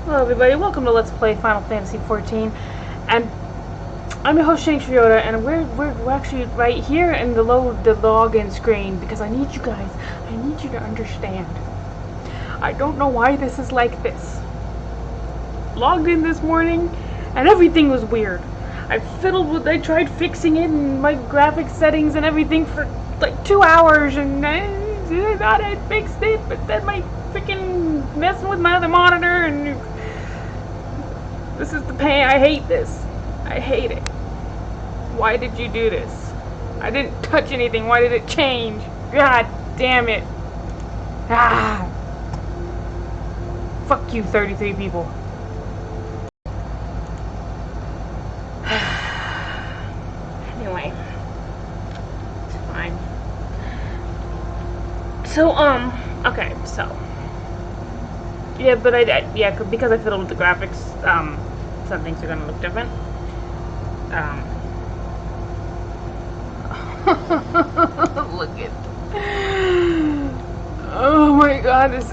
Hello everybody, welcome to Let's Play Final Fantasy XIV, and I'm your host Shanks Ryota, and we're actually right here in the login screen because I need you to understand. I don't know why this is like this. Logged in this morning, and everything was weird. I tried fixing it in my graphics settings and everything for like 2 hours, and I thought I'd fixed it, but then my freaking messing with my other monitor, and this is the pain. I hate this. I hate it. Why did you do this? I didn't touch anything. Why did it change? God damn it. Ah. Fuck you, 33 people. Anyway. It's fine. So, okay, so. Yeah, but because I fiddled with the graphics, some things are gonna look different. Look at. Oh my god, this is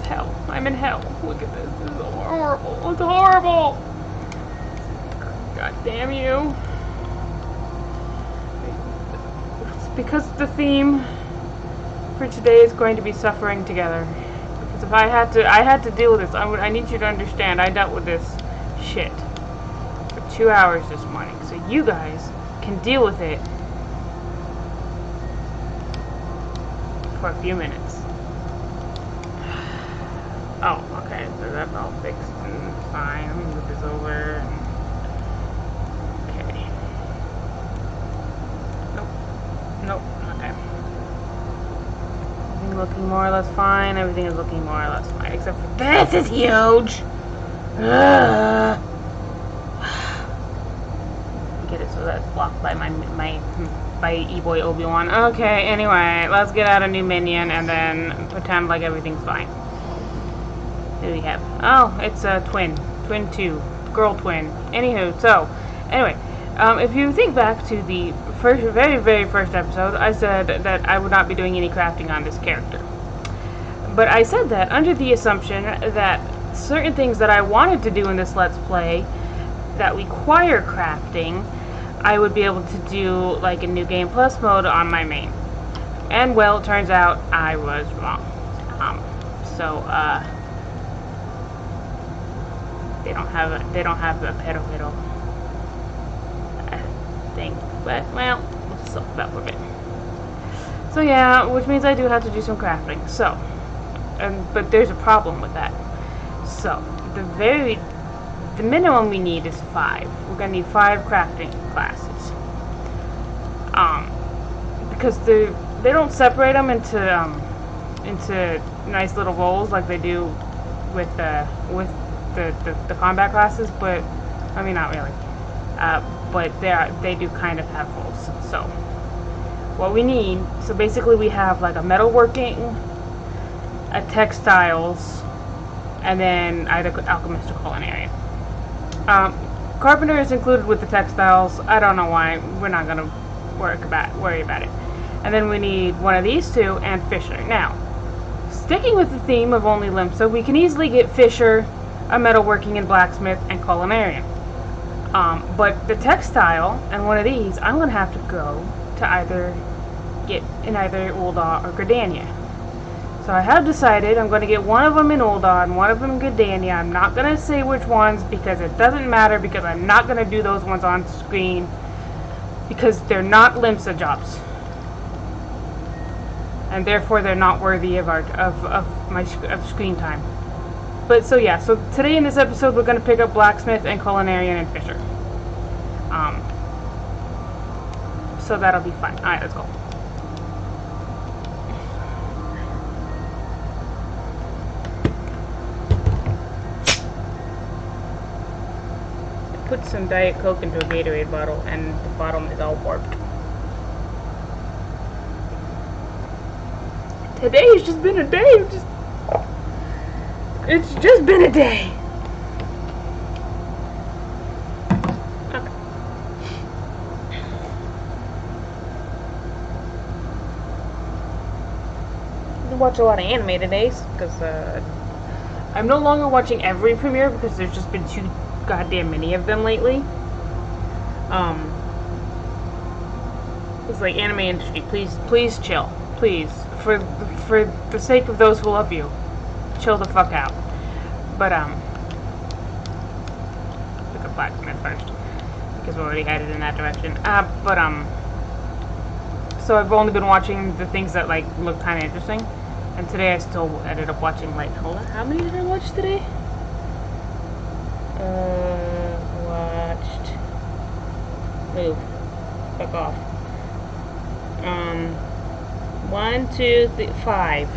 hell. I'm in hell. Look at this. This is horrible. It's horrible. God damn you. It's because the theme for today is going to be suffering together. Because if I had to deal with this, I need you to understand, I dealt with this shit for 2 hours this morning, so you guys can deal with it for a few minutes. Oh, okay, so that's all fixed and fine. I'm gonna move this over. Okay. Nope, okay. Everything looking more or less fine. Everything is looking more or less fine, except for this is huge! Get it so that's blocked by by E-Boy Obi-Wan. Okay, anyway, let's get out a new minion and then pretend like everything's fine. Who do we have? Oh, it's a twin. Twin 2. Girl twin. Anywho, so, anyway, if you think back to the very first episode, I said that I would not be doing any crafting on this character. But I said that under the assumption that certain things that I wanted to do in this Let's Play that require crafting, I would be able to do like a New Game Plus mode on my main. And well, it turns out I was wrong. They don't have a pedal thing, but well, we'll just solve that for a bit. So yeah, which means I do have to do some crafting. So, but there's a problem with that. So the minimum we need is 5. We're gonna need 5 crafting classes. Because they don't separate them into nice little roles like they do with the combat classes, but I mean not really. But they do kind of have roles. So what we need, so basically we have like a metalworking, a textiles, and then either alchemist or culinary. Carpenter is included with the textiles. I don't know why. We're not gonna worry about it. And then we need one of these two and Fisher. Now, sticking with the theme of only Limsa, we can easily get Fisher, a metalworking and blacksmith, and culinarian. But the textile and one of these, I'm gonna have to go to either Ul'dah or Gridania. So I have decided I'm going to get one of them in Ul'dah and one of them in Gridania. I'm not going to say which ones because it doesn't matter, because I'm not going to do those ones on screen because they're not Limsa jobs. And therefore they're not worthy of my screen time. But so yeah, so today in this episode we're going to pick up Blacksmith and Culinarian and Fisher. So that'll be fun. Alright, let's go. Put some Diet Coke into a Gatorade bottle and the bottom is all warped. Today has just been a day. It's just been a day. Okay. I watch a lot of anime today because I'm no longer watching every premiere because there's just been too goddamn many of them lately. It's like anime industry. Please chill. Please, for the sake of those who love you, chill the fuck out. But look at Blacksmith first because we're already headed in that direction. So I've only been watching the things that like look kind of interesting, and today I still ended up watching like hold on, how many did I watch today? Watched. Move. Fuck off. 1, 2, 3, 5.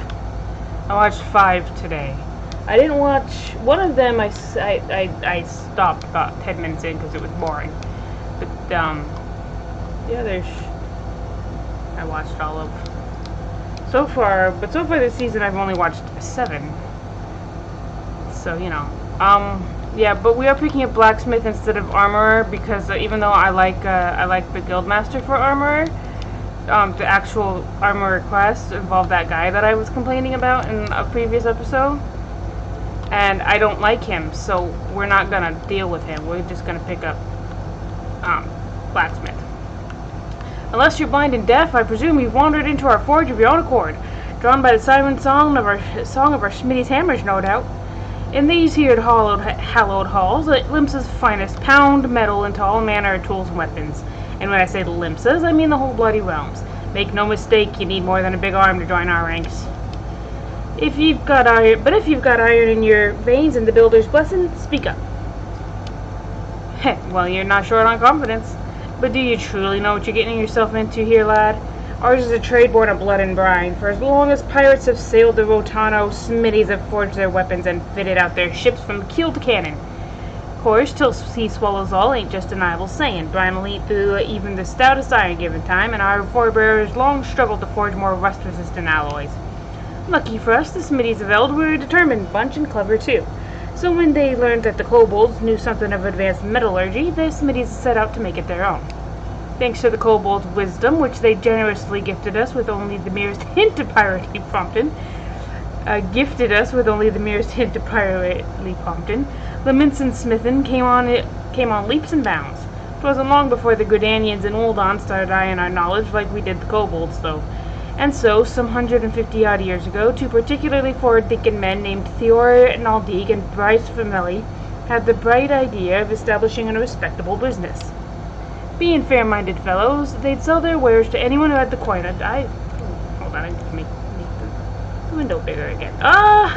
I watched 5 today. I didn't watch one of them. I stopped about 10 minutes in because it was boring. But the others I watched all of so far. But so far this season I've only watched 7. So you know, yeah. But we are picking up Blacksmith instead of Armorer because even though I like the Guildmaster for Armorer. The actual Armorer quest involved that guy that I was complaining about in a previous episode. And I don't like him, so we're not gonna deal with him. We're just gonna pick up Blacksmith. Unless you're blind and deaf, I presume you've wandered into our forge of your own accord, drawn by the siren song of our Smitty's hammers, no doubt. In these here hallowed halls, Limsa's finest pound metal into all manner of tools and weapons. And when I say the Limsas, I mean the whole bloody realms. Make no mistake, you need more than a big arm to join our ranks. If you've got iron in your veins and the builder's blessing, speak up. Well, you're not short on confidence. But do you truly know what you're getting yourself into here, lad? Ours is a trade born of blood and brine. For as long as pirates have sailed the Rotano, Smitties have forged their weapons and fitted out their ships from keel to cannon. Of course, till sea swallows all ain't just an idle saying. Brine will eat through even the stoutest iron given time, and our forebears long struggled to forge more rust-resistant alloys. Lucky for us, the Smitties of Eld were a determined bunch and clever too. So when they learned that the kobolds knew something of advanced metallurgy, the Smitties set out to make it their own. Thanks to the kobolds' wisdom, which they generously gifted us with only the merest hint of pirately prompting, Laments and Smithin came on leaps and bounds. 'Twasn't long before the Gridanians and Uldon started eyeing our knowledge like we did the kobolds, though. And so, some 150-odd years ago, 2 particularly forward-thinking men named Theor Naldig and Bryce Famelli had the bright idea of establishing a respectable business. Being fair-minded fellows, they'd sell their wares to anyone who had the coin. Hold on, I need to make the window bigger again. I'm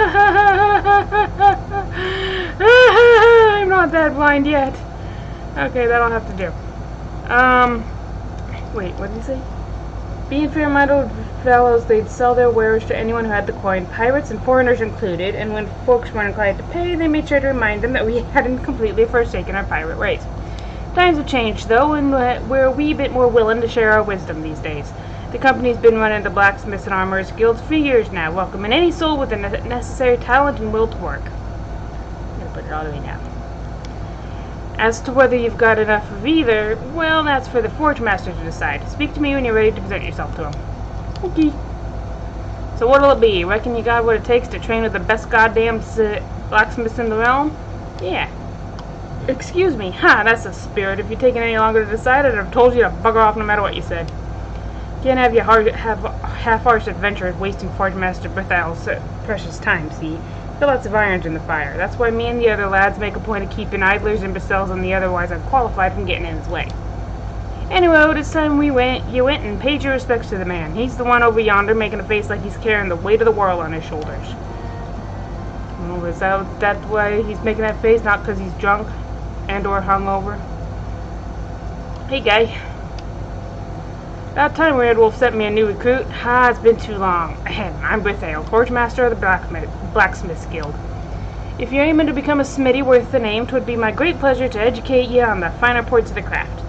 not that blind yet. Okay, that'll have to do. Wait, what did he say? Being fair-minded fellows, they'd sell their wares to anyone who had the coin, pirates and foreigners included, and when folks weren't inclined to pay, they made sure to remind them that we hadn't completely forsaken our pirate ways. Times have changed, though, and we're a wee bit more willing to share our wisdom these days. The company's been running the blacksmiths and armorers guilds for years now, welcoming any soul with the necessary talent and will to work. I'm gonna put it all the way down. As to whether you've got enough of either, well, that's for the forge master to decide. Speak to me when you're ready to present yourself to him. Okay. So what'll it be? Reckon you got what it takes to train with the best goddamn blacksmiths in the realm? Yeah. Excuse me. That's the spirit. If you're taking any longer to decide, I'd have told you to bugger off no matter what you said. Can't have you half-arsed adventurers wasting Forge Master Berthal's precious time, see? There are lots of irons in the fire. That's why me and the other lads make a point of keeping idlers, imbeciles, and the otherwise unqualified from getting in his way. Anyway, this time you went and paid your respects to the man. He's the one over yonder making a face like he's carrying the weight of the world on his shoulders. Well, is that why he's making that face? Not because he's drunk and or hungover? Hey, guy. About time Red Wolf sent me a new recruit. It's been too long. I'm Berthale, Forge Master of the Blacksmiths Guild. If you're aiming to become a smithy worth the name, 'twould be my great pleasure to educate you on the finer points of the craft.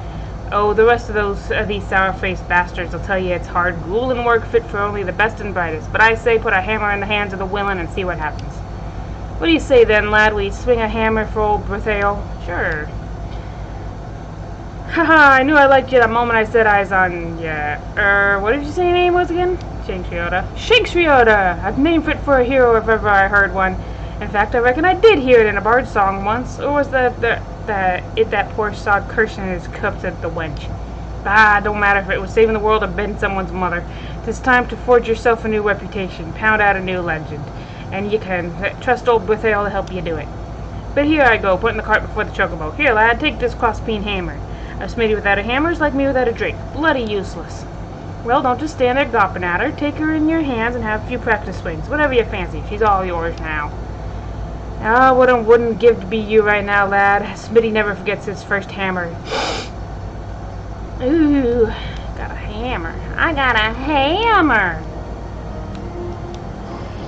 Oh, the rest of these sour-faced bastards will tell you it's hard, grueling work fit for only the best and brightest. But I say put a hammer in the hands of the willing and see what happens. What do you say then, lad? Will you swing a hammer for old Berthale? Sure. Haha, I knew I liked you the moment I set eyes on ya. What did you say your name was again? Shanks Ryota. Shanks Ryota! A name fit for a hero if ever I heard one. In fact, I reckon I did hear it in a bard song once, or was that poor sod cursing his cups at the wench? Ah, don't matter if it was saving the world or being someone's mother. 'Tis time to forge yourself a new reputation, pound out a new legend, and you can trust old Brithael to help you do it. But here I go, putting the cart before the chocobo. Here, lad, take this cross-peen hammer. A smithy without a hammer is like me without a drink. Bloody useless. Well, don't just stand there gawping at her. Take her in your hands and have a few practice swings. Whatever you fancy. She's all yours now. Ah, what I wouldn't give to be you right now, lad. Smitty never forgets his first hammer. Ooh, got a hammer. I got a hammer.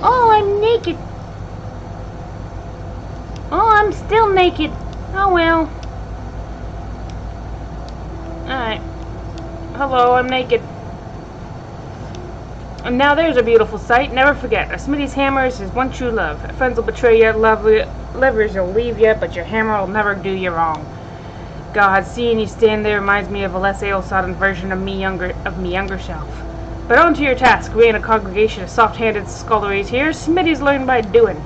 Oh, I'm naked. Oh, I'm still naked. Oh, well. Alright. Hello, I'm naked. And now there's a beautiful sight. Never forget, a smithy's hammer is his one true love. Friends will betray you, lovers will leave you, but your hammer will never do you wrong. God, seeing you stand there reminds me of a less ale-sodden version of me younger self. But on to your task. We ain't a congregation of soft-handed sculleries here. Smithies learn by doing.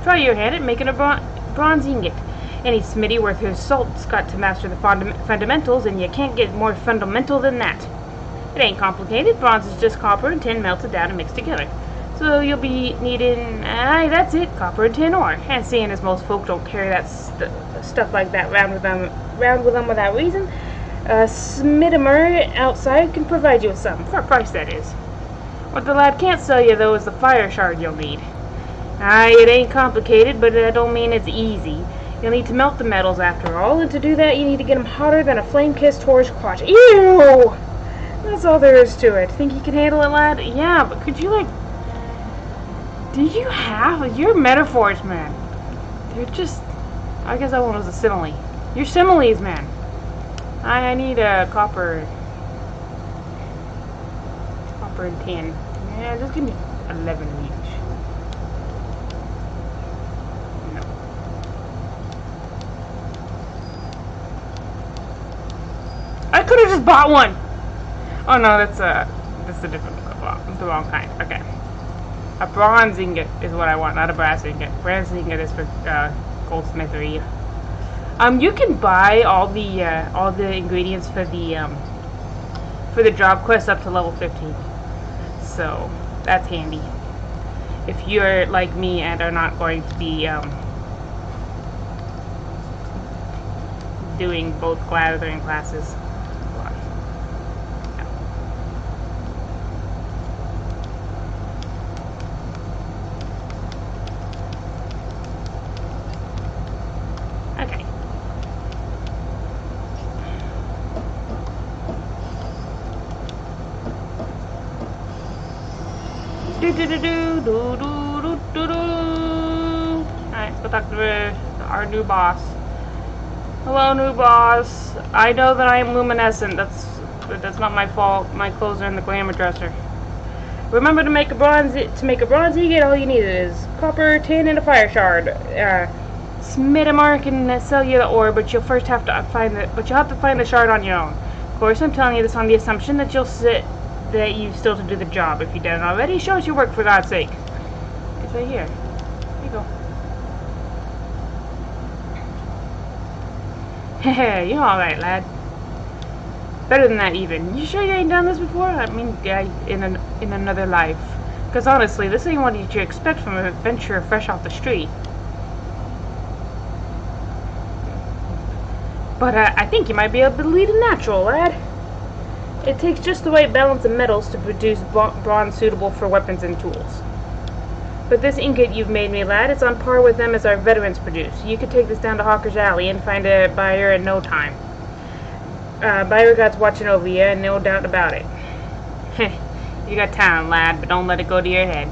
Try your hand at making a bronze ingot. Any smithy worth his salt's got to master the fundamentals, and you can't get more fundamental than that. It ain't complicated. Bronze is just copper and tin melted down and mixed together. So you'll be needing, that's it, copper and tin ore. And seeing as most folk don't carry that stuff like that round with them without reason, a smittimer outside can provide you with some, for a price that is. What the lad can't sell you, though, is the fire shard you'll need. It ain't complicated, but that don't mean it's easy. You'll need to melt the metals after all, and to do that you need to get them hotter than a flame-kissed horse crotch. Ew! That's all there is to it. Think you can handle it, lad? Yeah, but could you, do you have... Your metaphors, man. They're just... I guess that one was a simile. Your similes, man. I need a copper and tin. Yeah, just give me 11 of each. No. I could have just bought one. Oh no, that's a different, the wrong kind. Okay. A bronze ingot is what I want, not a brass ingot. Brass ingot is for goldsmithery. You can buy all the ingredients for the job quest up to level 15. So that's handy. If you're like me and are not going to be doing both gathering classes. Okay. Alright, let's go talk to our new boss. Hello, new boss. I know that I am luminescent. That's not my fault. My clothes are in the glamour dresser. Remember to make a bronze ingot. All you need is copper, tin, and a fire shard. Smittimer can sell you the ore, but you'll first have to find the shard on your own. Of course, I'm telling you this on the assumption that that you've still to do the job. If you didn't already, show us your work for God's sake. It's right here. Here you go. Heh, you're alright, lad. Better than that, even. You sure you ain't done this before? I mean, yeah, in another life. Because honestly, this ain't what you expect from an adventurer fresh off the street. But I think you might be able to lead a natural, lad. It takes just the right balance of metals to produce bronze suitable for weapons and tools. But this ingot you've made me, lad, it's on par with them as our veterans produce. You could take this down to Hawker's Alley and find a buyer in no time. Buyer God's watching over you, and no doubt about it. Heh, you got talent, lad, but don't let it go to your head.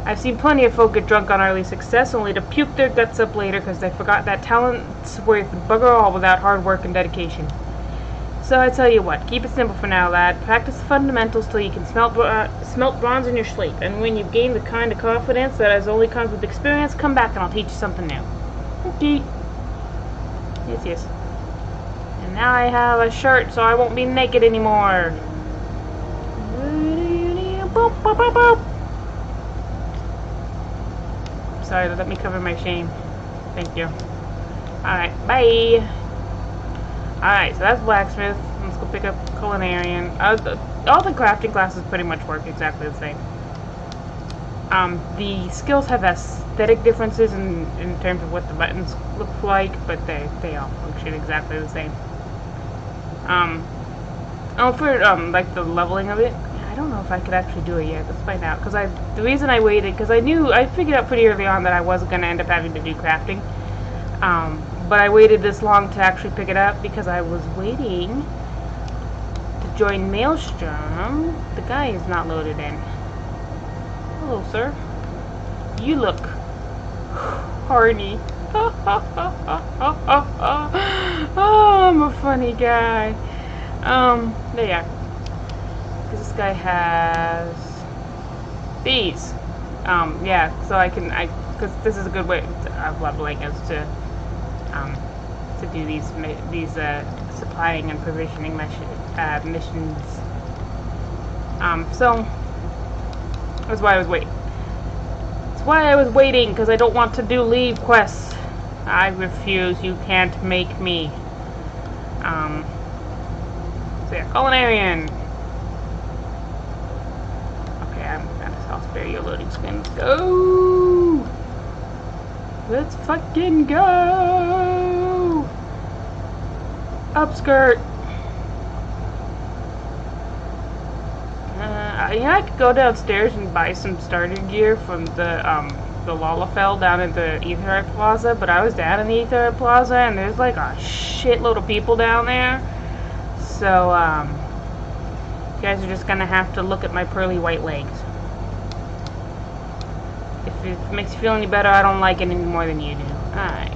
I've seen plenty of folk get drunk on early success, only to puke their guts up later because they forgot that talent's worth bugger all without hard work and dedication. So I tell you what, keep it simple for now, lad. Practice the fundamentals till you can smelt bronze in your sleep, and when you've gained the kind of confidence that has only comes with experience, come back and I'll teach you something new. Okay. Yes. And now I have a shirt, so I won't be naked anymore. sorry, let me cover my shame. Thank you. Alright, bye! Alright, so that's blacksmith. Let's go pick up culinarian. All the crafting classes pretty much work exactly the same. The skills have aesthetic differences in terms of what the buttons look like, but they all function exactly the same. For like the leveling of it, I don't know if I could actually do it yet. Let's find out. Because the reason I waited, because I figured out pretty early on that I wasn't going to end up having to do crafting. But I waited this long to actually pick it up because I was waiting to join Maelstrom. The guy is not loaded in. Hello, sir. You look horny. Oh, I'm a funny guy. There you are. Because this guy has these. Yeah, so because this is a good way of leveling is to do these supplying and provisioning missions. So that's why I was waiting. That's why I was waiting, because I don't want to do leave quests. I refuse. You can't make me. So yeah, culinarian. Okay, I'm gonna spare your loading screen. Let's go. Let's fucking go. Upskirt. Yeah, I could go downstairs and buy some starter gear from the Lalafell down at the Aetherite Plaza, but I was down in the Aetherite Plaza and there's like a shitload of people down there. So, you guys are just gonna have to look at my pearly white legs. If it makes you feel any better, I don't like it any more than you do. Alright,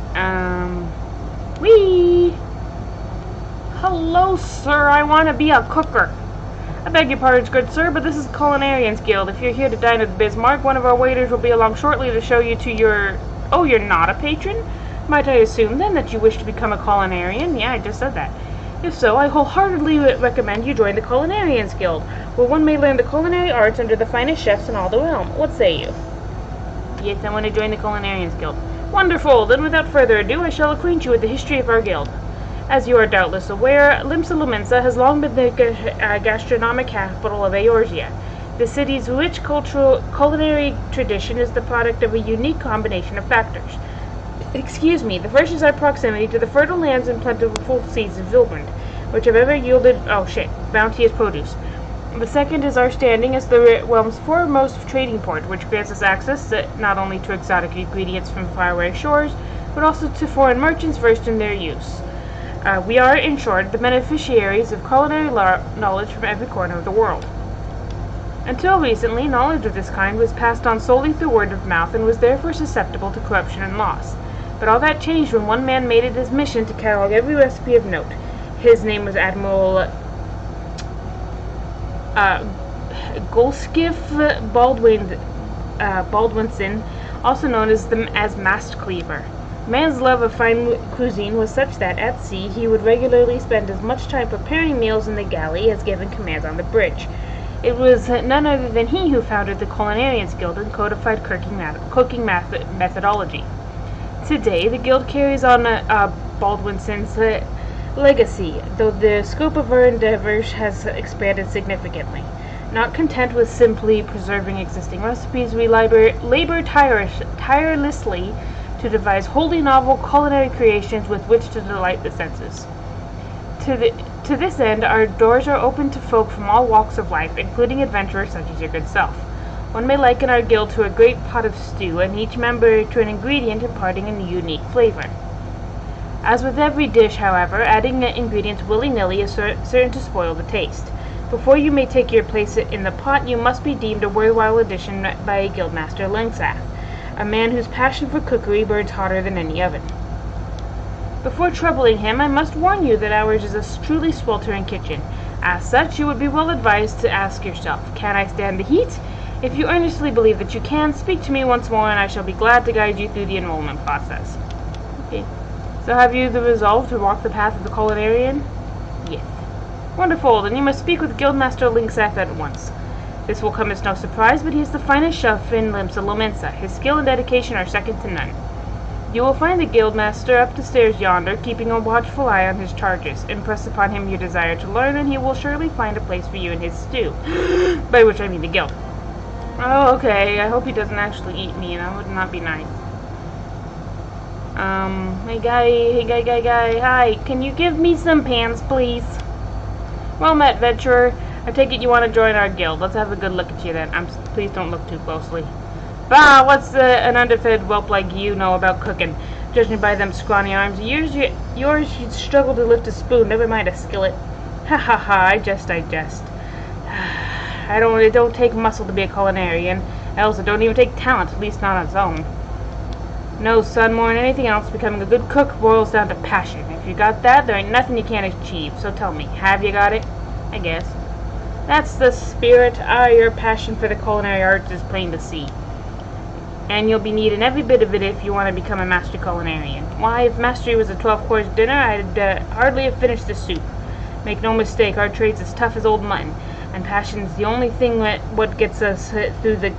whee! Hello, sir, I want to be a cooker. I beg your pardon, good sir, but this is Culinarian's Guild. If you're here to dine at the Bismarck, one of our waiters will be along shortly to show you to your... Oh, you're not a patron? Might I assume, then, that you wish to become a culinarian? Yeah, I just said that. If so, I wholeheartedly recommend you join the Culinarian's Guild, where one may learn the culinary arts under the finest chefs in all the realm. What say you? Yes, I want to join the Culinarian's Guild. Wonderful! Then without further ado, I shall acquaint you with the history of our guild. As you are doubtless aware, Limsa Lumensa has long been the gastronomic capital of Eorzea. The city's rich culinary tradition is the product of a unique combination of factors. Excuse me, the first is our proximity to the fertile lands and plentiful seas of Vilbrand, which have ever yielded, bounteous produce. The second is our standing as the realm's foremost trading port, which grants us access not only to exotic ingredients from faraway shores, but also to foreign merchants versed in their use. We are, in short, the beneficiaries of culinary knowledge from every corner of the world. Until recently, knowledge of this kind was passed on solely through word of mouth and was therefore susceptible to corruption and loss. But all that changed when one man made it his mission to catalog every recipe of note. His name was Admiral Golskiff Baldwinson, also known as Mast Cleaver. Man's love of fine cuisine was such that, at sea, he would regularly spend as much time preparing meals in the galley as giving commands on the bridge. It was none other than he who founded the Culinarians Guild and codified cooking methodology. Today, the guild carries on Baldwinson's legacy, though the scope of our endeavors has expanded significantly. Not content with simply preserving existing recipes, we labor tirelessly to devise wholly novel culinary creations with which to delight the senses. To this end, our doors are open to folk from all walks of life, including adventurers such as your good self. One may liken our guild to a great pot of stew, and each member to an ingredient imparting a unique flavor. As with every dish, however, adding ingredients willy-nilly is certain to spoil the taste. Before you may take your place in the pot, you must be deemed a worthwhile addition by a guildmaster Langseth, a man whose passion for cookery burns hotter than any oven. Before troubling him, I must warn you that ours is a truly sweltering kitchen. As such, you would be well advised to ask yourself, can I stand the heat? If you earnestly believe that you can, speak to me once more and I shall be glad to guide you through the enrollment process. Okay, so have you the resolve to walk the path of the culinarian? Yes. Wonderful, then you must speak with Guildmaster Linkseth at once. This will come as no surprise, but he is the finest chef in Limsa Lominsa. His skill and dedication are second to none. You will find the guildmaster up the stairs yonder, keeping a watchful eye on his charges. Impress upon him your desire to learn, and he will surely find a place for you in his stew. By which I mean the guild. Oh, okay. I hope he doesn't actually eat me. That would not be nice. Hey guy. Hi, can you give me some pans, please? Well met, venturer. I take it you want to join our guild. Let's have a good look at you then. Please don't look too closely. Bah, what's an underfed whelp like you know about cooking? Judging by them scrawny arms of yours, you'd struggle to lift a spoon, never mind a skillet. Ha ha ha, I jest. It don't take muscle to be a culinarian, else it don't even take talent, at least not on its own. No, son, more than anything else, becoming a good cook boils down to passion. If you got that, there ain't nothing you can't achieve. So tell me, have you got it? I guess. That's the spirit. Your passion for the culinary arts is plain to see. And you'll be needing every bit of it if you want to become a master culinarian. Why, if mastery was a 12-course dinner, I'd hardly have finished the soup. Make no mistake, our trade's as tough as old mutton, and passion's the only thing what gets us through the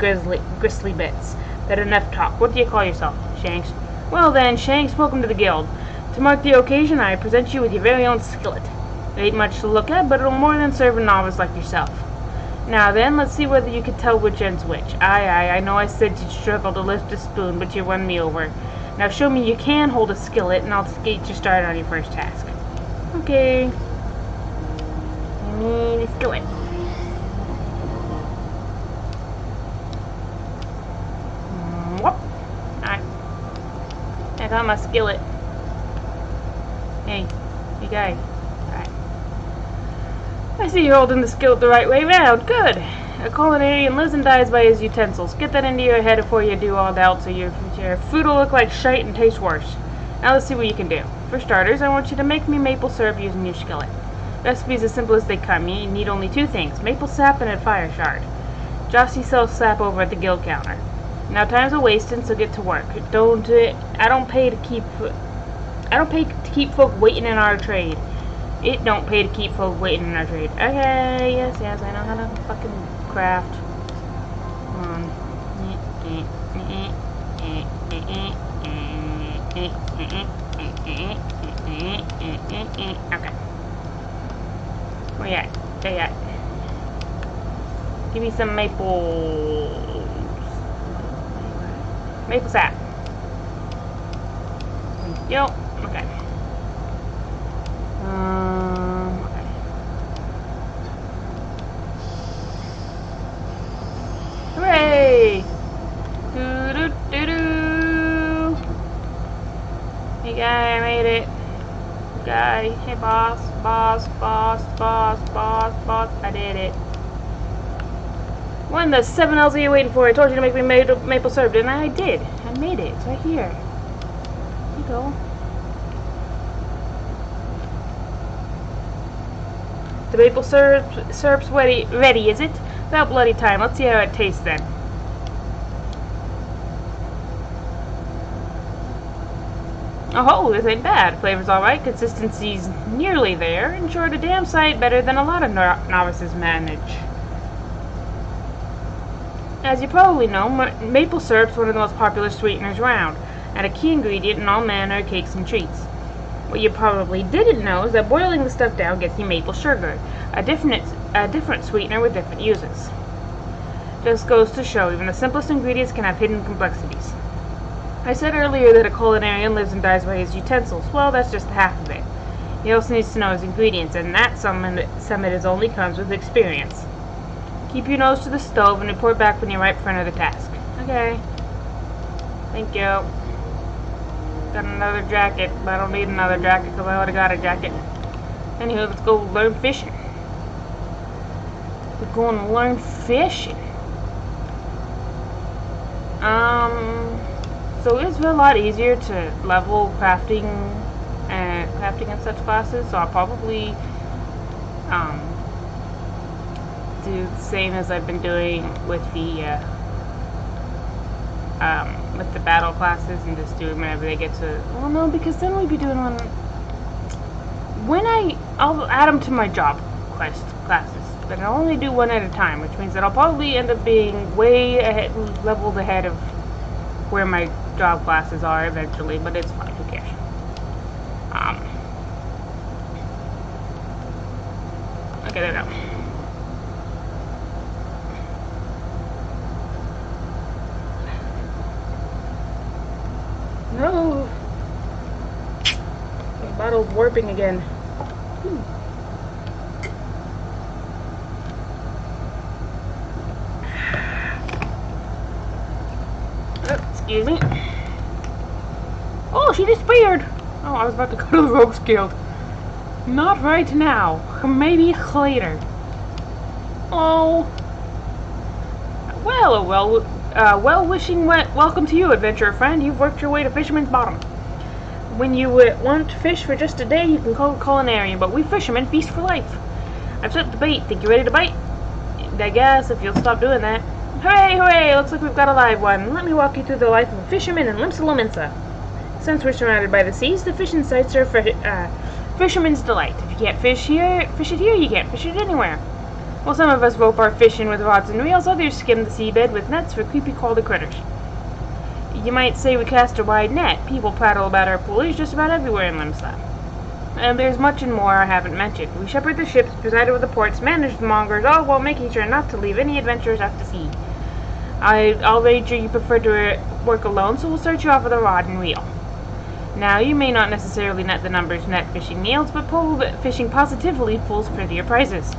gristly bits. That enough talk. What do you call yourself, Shanks? Well then, Shanks, welcome to the guild. To mark the occasion, I present you with your very own skillet. It ain't much to look at, but it'll more than serve a novice like yourself. Now then, let's see whether you can tell which end's which. Aye, I know I said you'd struggle to lift a spoon, but you won me over. Now show me you can hold a skillet, and I'll get you started on your first task. Okay. I need a skillet. Whoop. Alright. I got my skillet. Hey guy. Alright. I see you're holding the skillet the right way round. Good. A culinarian lives and dies by his utensils. Get that into your head before you do all else, or your food will look like shite and taste worse. Now let's see what you can do. For starters, I want you to make me maple syrup using your skillet. Recipe's as simple as they come. You need only two things: maple sap and a fire shard. Jossie sells sap over at the guild counter. Now time's a wasting, so get to work. I don't pay to keep folk waiting in our trade. It don't pay to keep folk waiting in our trade. Okay, yes, I know how to fucking craft. Come on. Okay. Where you at? There you at. Give me some maple sap. Yo. Okay. Okay. Hooray! Doo-doo-doo-doo! Hey guy, I made it. Guy, hey boss, I did it. What in the 7 L's are you waiting for? I told you to make me maple syrup, didn't I? I did. I made it. It's right here. Here you go. The maple syrup's ready, is it? About bloody time. Let's see how it tastes then. Oh, this ain't bad. Flavor's alright, consistency's nearly there, and sure to damn sight better than a lot of novices manage. As you probably know, maple syrup's one of the most popular sweeteners around, and a key ingredient in all manner of cakes and treats. What you probably didn't know is that boiling the stuff down gets you maple sugar, a different sweetener with different uses. Just goes to show, even the simplest ingredients can have hidden complexities. I said earlier that a culinarian lives and dies by his utensils. Well, that's just half of it. He also needs to know his ingredients, and that some of it only comes with experience. Keep your nose to the stove and report back when you're right for another task. Okay. Thank you. Got another jacket, but I don't need another jacket because I already got a jacket. Anywho, let's go learn fishing. We're going to learn fishing. So it's a lot easier to level crafting and such classes. So I'll probably do the same as I've been doing with the battle classes, and just do them whenever they get to. Well, no, because then we'd be doing one when I'll add them to my job classes. but I'll only do one at a time, which means that I'll probably end up being way ahead, leveled ahead of where my job classes are eventually, but it's fine, who cares. Okay, there we go. No! The bottle's warping again. Excuse me. Oh, she disappeared! Oh, I was about to go to the Rogues Guild. Not right now. Maybe later. Oh. Well-wishing welcome to you, adventurer friend. You've worked your way to Fisherman's Bottom. When you want to fish for just a day, you can call culinarian, but we fishermen feast for life. I've set the bait. Think you're ready to bite? I guess, if you'll stop doing that. Hooray, hooray! Looks like we've got a live one. Let me walk you through the life of a fisherman in Limsa Lominsa. Since we're surrounded by the seas, the fishing sites are fisherman's delight. If you can't fish it here, you can't fish it anywhere. Well, some of us rope our fish in with rods and reels, others skim the seabed with nets for creepy crawly critters. You might say we cast a wide net. People prattle about our poolies just about everywhere in Limsa. And there's much and more I haven't mentioned. We shepherd the ships, preside over the ports, manage the mongers, all while making sure not to leave any adventurers out to sea. I'll wager you prefer to work alone, so we'll start you off with a rod and reel. Now, you may not necessarily net the numbers net fishing yields, but pole fishing positively pulls prettier prizes.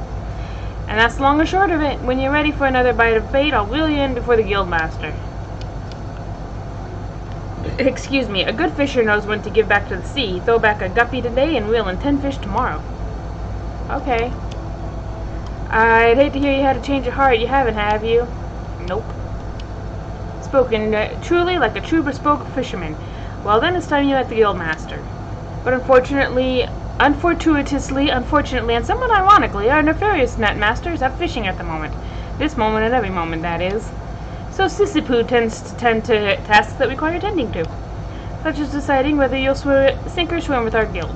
And that's the long and short of it. When you're ready for another bite of bait, I'll wheel you in before the guildmaster. Excuse me, a good fisher knows when to give back to the sea. Throw back a guppy today and reel in 10 fish tomorrow. Okay. I'd hate to hear you had a change of heart. You haven't, have you? Nope. Spoken truly like a true bespoke fisherman. Well, then it's time you met the guildmaster. But unfortunately, and somewhat ironically, our nefarious netmaster is out fishing at the moment. This moment and every moment, that is. So Sissipoo tends to tend to tasks that require tending to, such as deciding whether you'll sink or swim with our guild.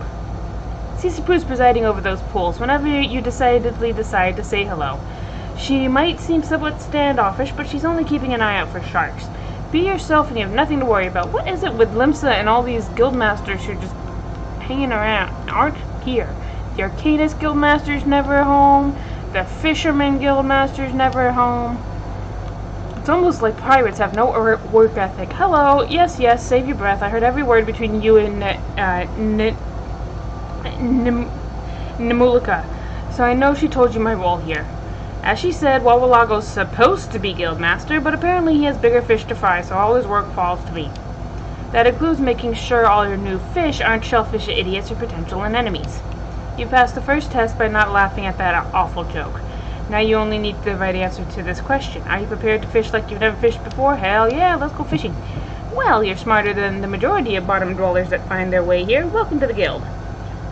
Sissipoo's presiding over those pools whenever you decidedly decide to say hello. She might seem somewhat standoffish, but she's only keeping an eye out for sharks. Be yourself and you have nothing to worry about. What is it with Limsa and all these guildmasters who are just hanging around, aren't here? The Arcanist guildmaster's never home. The Fisherman guildmaster's never home. It's almost like pirates have no work ethic. Hello, yes, save your breath. I heard every word between you and Nemulika, so I know she told you my role here. As she said, Wawalago's supposed to be guildmaster, but apparently he has bigger fish to fry, so all his work falls to me. That includes making sure all your new fish aren't shellfish idiots or potential enemies. You passed the first test by not laughing at that awful joke. Now you only need the right answer to this question. Are you prepared to fish like you've never fished before? Hell yeah, let's go fishing. Well, you're smarter than the majority of bottom dwellers that find their way here. Welcome to the guild.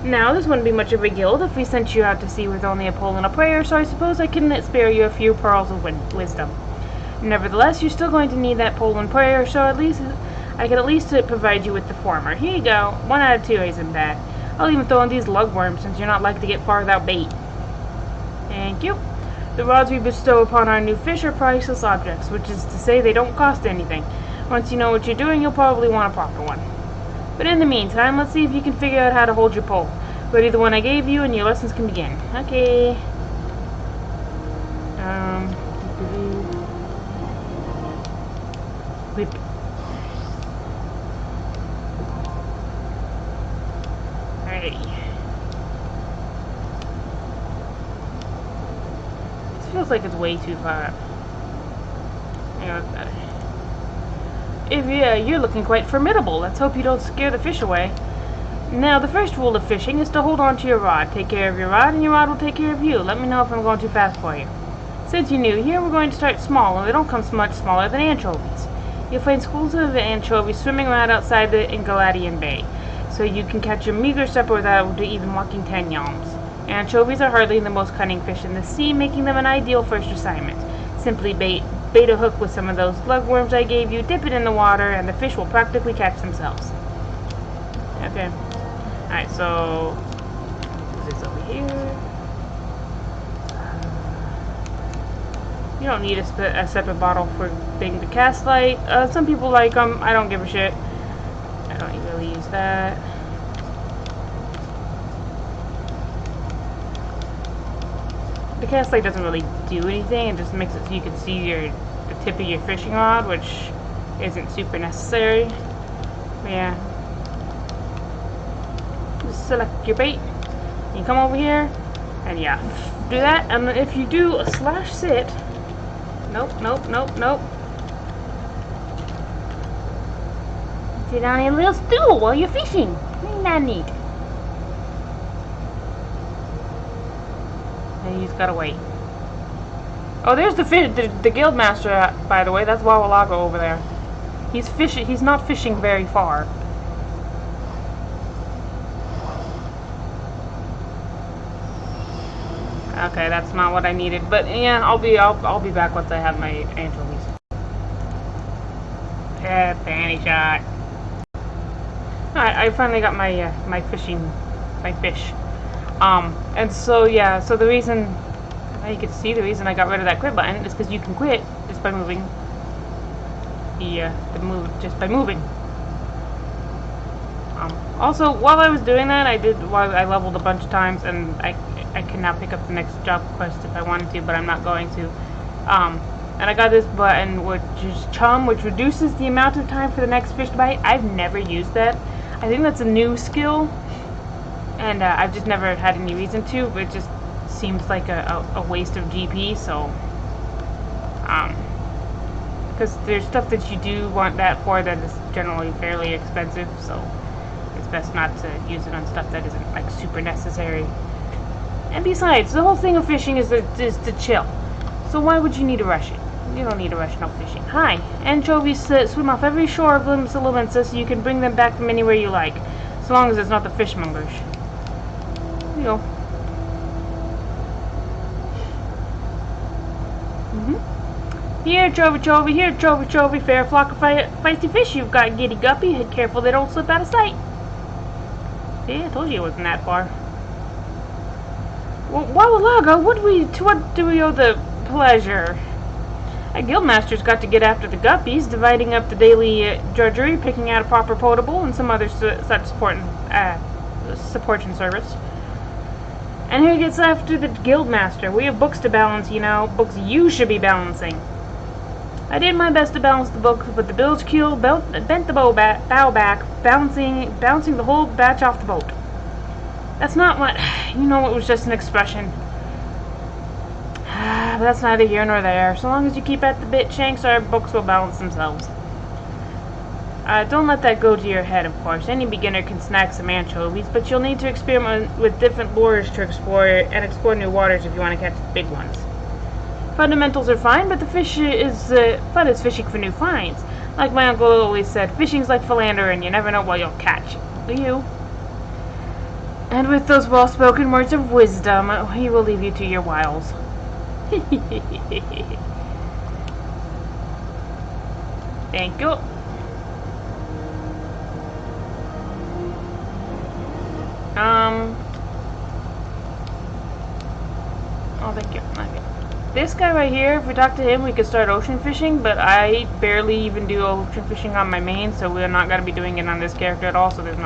Now, this wouldn't be much of a guild if we sent you out to sea with only a pole and a prayer, so I suppose I can spare you a few pearls of wisdom. Nevertheless, you're still going to need that pole and prayer, so I can at least provide you with the former. Here you go. 1 out of 2 isn't bad. I'll even throw in these lugworms, since you're not likely to get far without bait. Thank you. The rods we bestow upon our new fish are priceless objects, which is to say they don't cost anything. Once you know what you're doing, you'll probably want a proper one. But in the meantime, let's see if you can figure out how to hold your pole. Ready the one I gave you, and your lessons can begin. Okay. Whip. Alrighty. This feels like it's way too far up. Yeah, that's better. You're looking quite formidable. Let's hope you don't scare the fish away. Now, the first rule of fishing is to hold on to your rod. Take care of your rod, and your rod will take care of you. Let me know if I'm going too fast for you. Since you're new here, we're going to start small, and they don't come much smaller than anchovies. You'll find schools of anchovies swimming around outside the Galadian Bay, so you can catch a meager supper without even walking 10 yawns. Anchovies are hardly the most cunning fish in the sea, making them an ideal first assignment. Simply bait a hook with some of those lugworms I gave you, dip it in the water, and the fish will practically catch themselves. Okay. Alright, so this over here. You don't need a separate bottle for thing to cast light. Some people like them. I don't give a shit. I don't really use that. The cast light doesn't really do anything. It just makes it so you can see the tip of your fishing rod, which isn't super necessary. But yeah. Just select your bait. You come over here, and yeah, do that. And if you do a slash sit, nope. Sit on a little stool while you're fishing. Isn't that neat? And you just gotta wait. Oh, there's the fish, the guild master, by the way. That's Wawalago over there. He's fishing. He's not fishing very far. Okay, that's not what I needed, but yeah, I'll be back once I have my anchovies. Yeah, panty shot. Alright, I finally got my my fish. And so yeah, so the reason, you can see the reason I got rid of that quit button is because you can quit just by moving just by moving. Also, while I was doing that, I leveled a bunch of times, and I can now pick up the next job quest if I wanted to, but I'm not going to. And I got this button, which is Chum, which reduces the amount of time for the next fish to bite. I've never used that. I think that's a new skill, and I've just never had any reason to, but it just seems like a waste of GP, so, because there's stuff that you do want that for that is generally fairly expensive, so it's best not to use it on stuff that isn't, like, super necessary. And besides, the whole thing of fishing is to chill, so why would you need to rush it? You don't need to rush no fishing. Hi, anchovies swim off every shore of Limensa, so you can bring them back from anywhere you like, so long as it's not the fishmongers. You know. Here, Chovy, fair flock of feisty fish you've got, giddy guppy. Head careful they don't slip out of sight. See, I told you it wasn't that far. Well, Wawalago, to what do we owe the pleasure? A guildmaster's got to get after the guppies, dividing up the daily drudgery, picking out a proper potable, and some other such support and service. And who gets after the guildmaster? We have books to balance, you know, books you should be balancing. I did my best to balance the book, but the bilge keel bent the bow back, bouncing the whole batch off the boat. That's not what, you know, it was just an expression. But that's neither here nor there. So long as you keep at the bit, Shanks, our books will balance themselves. Don't let that go to your head, of course. Any beginner can snag some anchovies, but you'll need to experiment with different lures to explore new waters if you want to catch the big ones. Fundamentals are fine, but the fun is fishing for new finds. Like my uncle always said, fishing's like philander, and you never know what you'll catch. Do you? And with those well-spoken words of wisdom, he will leave you to your wiles. Thank you. Oh, thank you. Okay. This guy right here, if we talk to him, we could start ocean fishing, but I barely even do ocean fishing on my main, so we're not gonna be doing it on this character at all, so I'm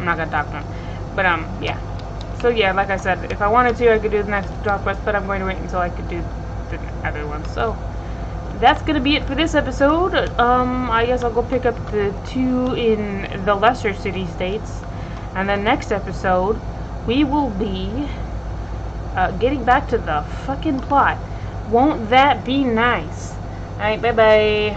not gonna talk to him. But, yeah. So, yeah, like I said, if I wanted to, I could do the next job quest, but I'm going to wait until I could do the other one. So, that's going to be it for this episode. I guess I'll go pick up the 2 in the lesser city-states. And then next episode, we will be getting back to the fucking plot. Won't that be nice? Alright, bye-bye.